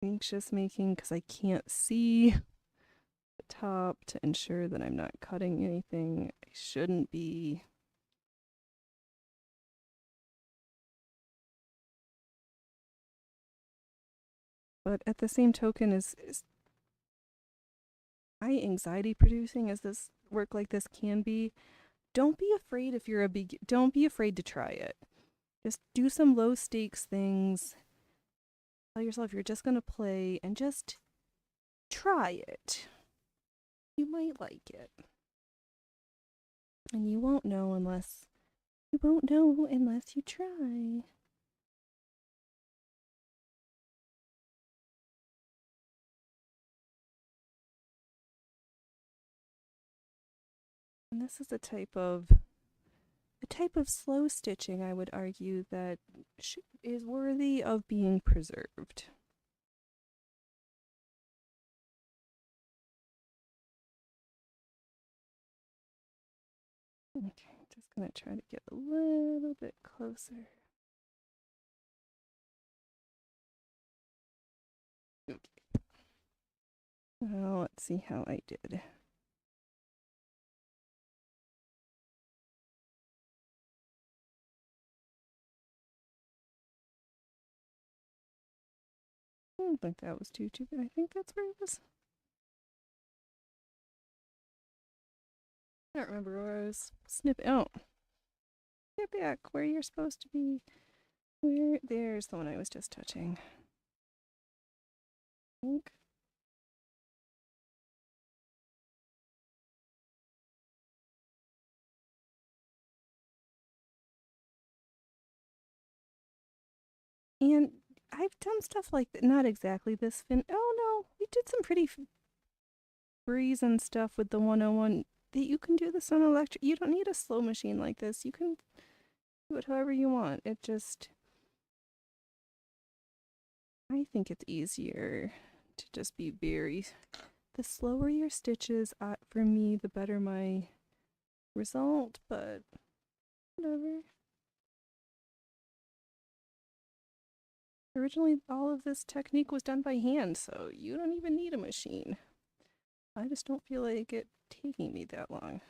anxious making because I can't see the top to ensure that I'm not cutting anything I shouldn't be. But at the same token, is high anxiety producing as this work like this can be, don't be afraid if you're don't be afraid to try it. Just do some low stakes things. Tell yourself you're just gonna play and just try it. You might like it. And you won't know unless you try. And this is a type of slow stitching, I would argue, that is worthy of being preserved. Okay, just gonna try to get a little bit closer. Okay. Well, let's see how I did. I don't think that was too bad. I think that's where it was. I don't remember where I was snipping. Oh, get back where you're supposed to be. There's the one I was just touching. And I've done stuff like that. Not exactly this fin. Oh no, we did some pretty breeze and stuff with the 101. That you can do this on electric. You don't need a slow machine like this. You can do it however you want. It just, I think it's easier to just be very. The slower your stitches, for me, the better my result. But whatever. Originally, all of this technique was done by hand, so you don't even need a machine. I just don't feel like it taking me that long.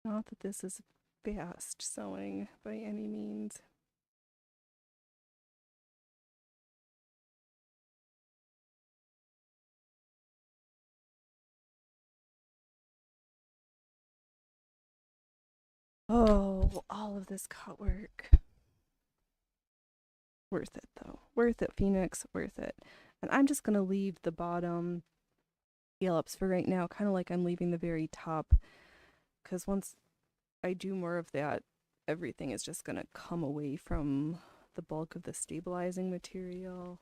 Not that this is fast sewing by any means. Oh, all of this cut work. Worth it though. Worth it, Phoenix. Worth it. And I'm just gonna leave the bottom scallops for right now, kind of like I'm leaving the very top, because once I do more of that, everything is just gonna come away from the bulk of the stabilizing material.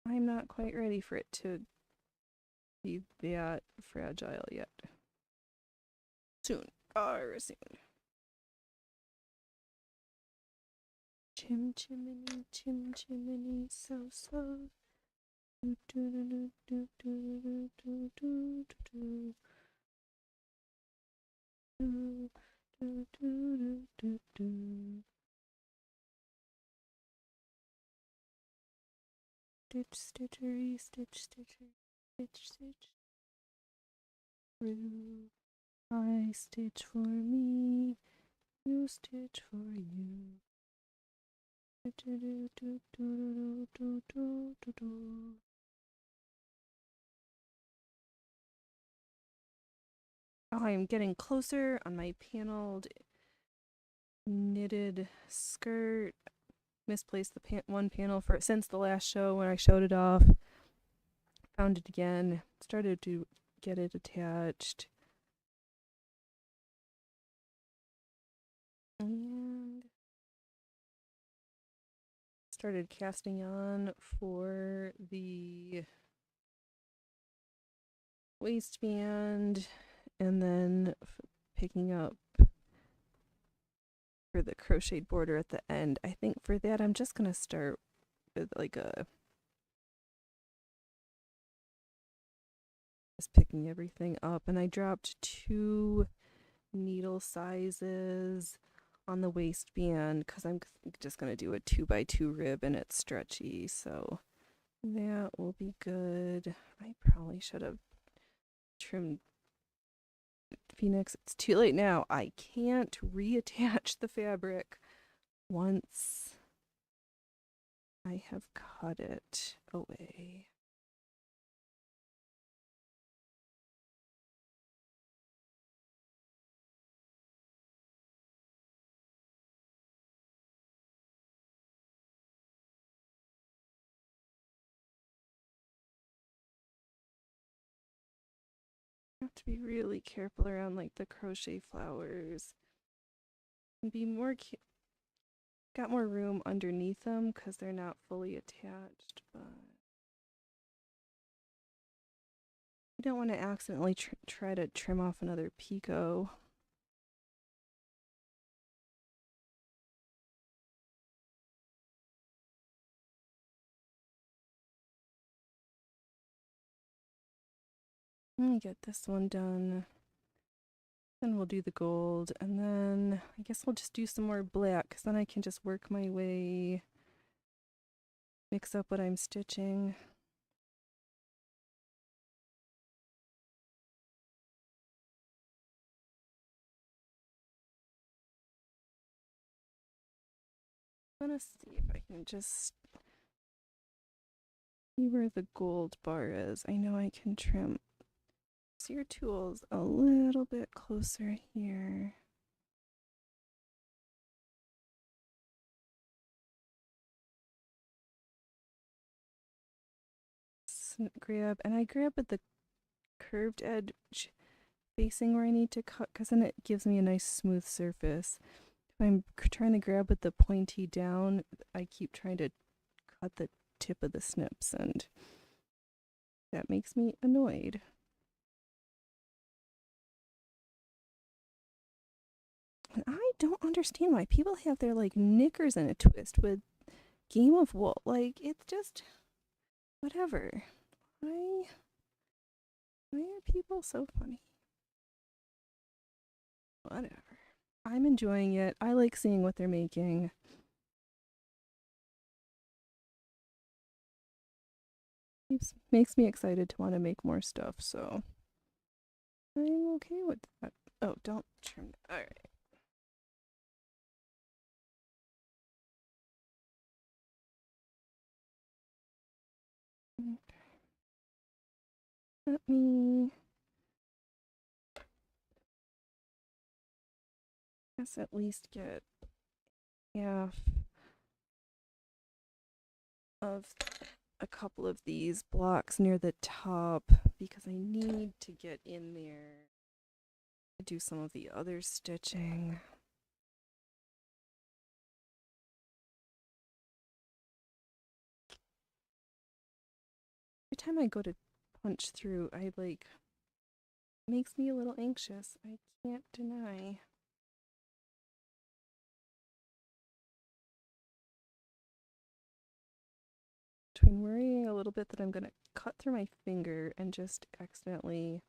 I'm not quite ready for it to be that fragile yet. Soon. Soon. Chim chimney, so. Do do do do do do do do do do do do do. Stitchery, stitch. Through. I stitch for me, you stitch for you. I am getting closer on my paneled knitted skirt. Misplaced the one panel for since the last show when I showed it off. Found it again. Started to get it attached. And started casting on for the waistband, and then picking up for the crocheted border at the end. I think for that I'm just gonna start with just picking everything up, and I dropped 2 needle sizes on the waistband because I'm just gonna do a 2x2 rib and it's stretchy, so that will be good. I probably should have trimmed. Phoenix, it's too late now. I can't reattach the fabric once I have cut it away. I have to be really careful around like the crochet flowers and be more got more room underneath them because they're not fully attached, but I don't want to accidentally try to trim off another picot. Let me get this one done. Then we'll do the gold, and then I guess we'll just do some more black, because then I can just work my way, mix up what I'm stitching. I'm gonna see if I can just see where the gold bar is. I know I can trim your tools a little bit closer here. Grab, and I grab at the curved edge facing where I need to cut, because then it gives me a nice smooth surface. If I'm trying to grab with the pointy down, I keep trying to cut the tip of the snips, and that makes me annoyed. And I don't understand why people have their like knickers in a twist with Game of Wool. Like, it's just whatever. Why are people so funny? Whatever. I'm enjoying it. I like seeing what they're making. Makes me excited to want to make more stuff, so I'm okay with that. Oh, don't trim that. All right. Okay. Let me guess at least get half of a couple of these blocks near the top because I need to get in there to do some of the other stitching. Every time I go to punch through, I like makes me a little anxious. I can't deny. Between worrying a little bit that I'm gonna cut through my finger and just accidentally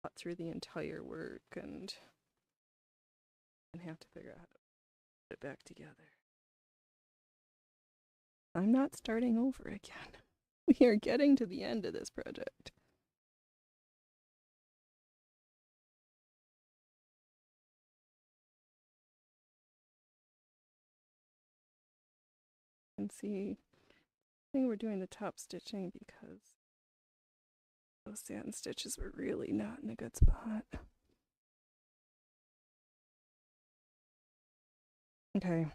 cut through the entire work and have to figure out how to put it back together. I'm not starting over again. We are getting to the end of this project. And see, I think we're doing the top stitching because those satin stitches were really not in a good spot. Okay.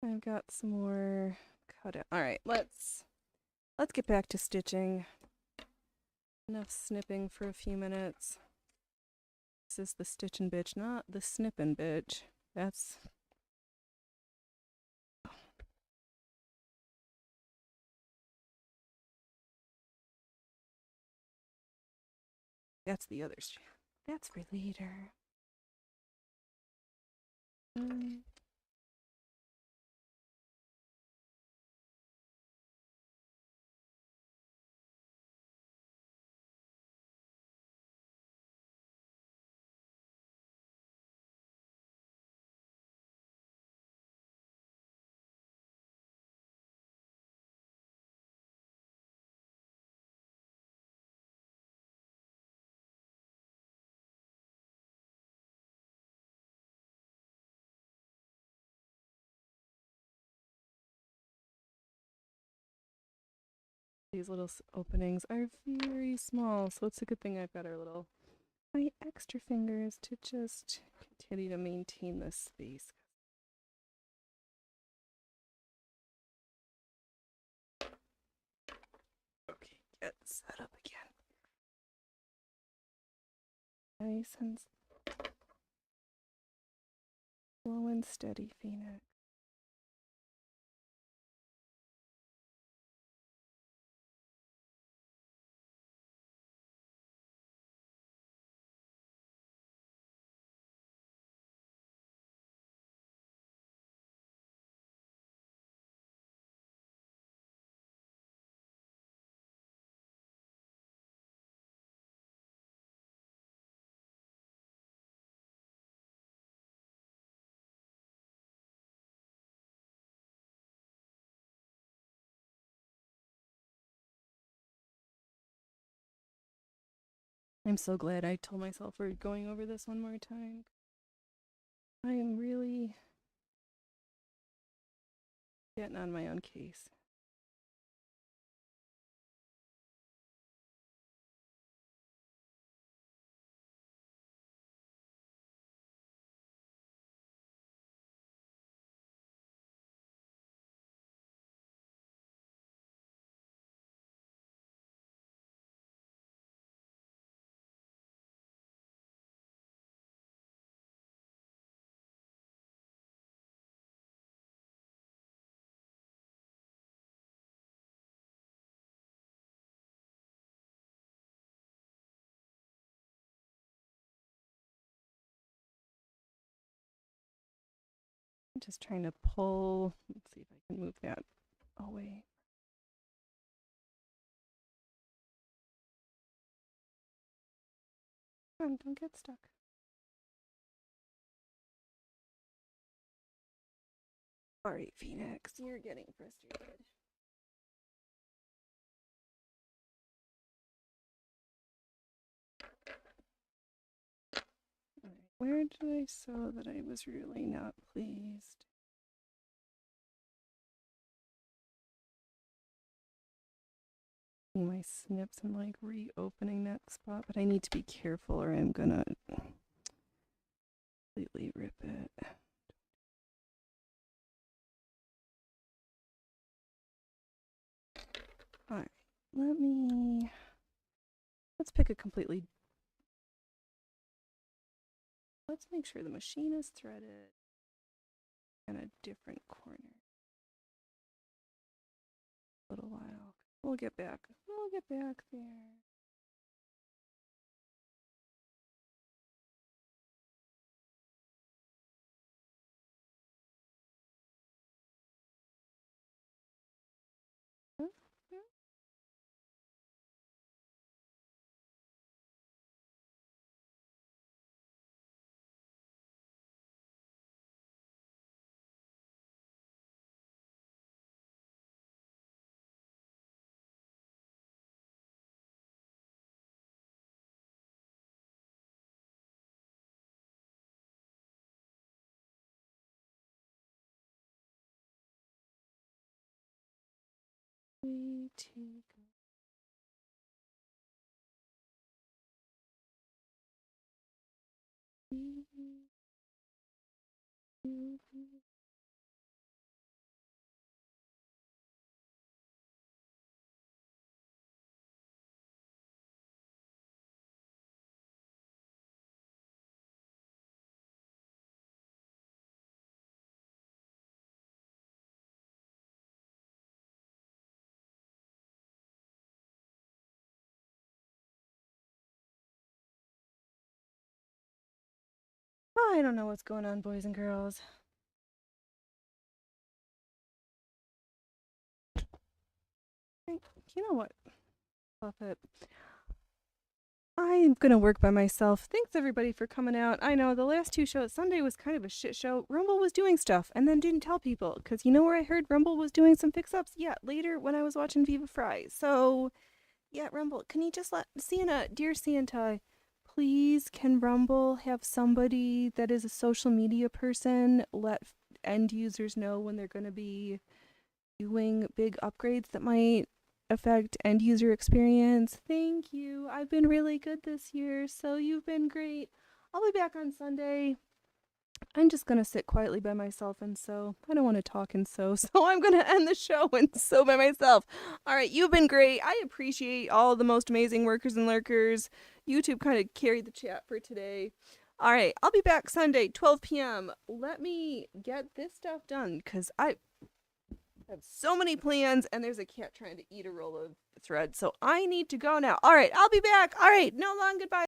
I've got some more cut out. All right, let's get back to stitching. Enough snipping for a few minutes. This is the stitching bitch, not the snipping bitch. That's the other strand. That's for later. These little openings are very small, so it's a good thing I've got my extra fingers to just continue to maintain this space. Okay, get set up again. Nice and slow and steady, Phoenix. I'm so glad I told myself we're going over this one more time. I am really getting on my own case. I'm just trying to pull. Let's see if I can move that away. Come on, don't get stuck. All right, Phoenix, you're getting frustrated. All right, where did I sew that I was really not pleased? My snips, I'm like reopening that spot, but I need to be careful or I'm gonna completely rip it. All right, let's pick a completely, let's make sure the machine is threaded in a different corner. A little while. We'll get back there. Huh? Yeah. We take I don't know what's going on, boys and girls. You know what? Fluff it. I'm gonna work by myself. Thanks everybody for coming out. I know the last two shows, Sunday was kind of a shit show. Rumble was doing stuff and then didn't tell people. Because you know where I heard Rumble was doing some fix-ups? Yeah, later when I was watching Viva Fry. So, yeah, Rumble, can you just let Sienna, dear Santa, please can Rumble have somebody that is a social media person let end users know when they're going to be doing big upgrades that might affect end user experience. Thank you. I've been really good this year, so you've been great. I'll be back on Sunday. I'm just gonna sit quietly by myself and sew. I don't want to talk and sew, so I'm gonna end the show and sew by myself. All right, you've been great. I appreciate all the most amazing workers and lurkers. YouTube kind of carried the chat for today. All right, I'll be back Sunday, 12 p.m. Let me get this stuff done because I have so many plans and there's a cat trying to eat a roll of thread, so I need to go now. All right, I'll be back. All right, no long goodbye.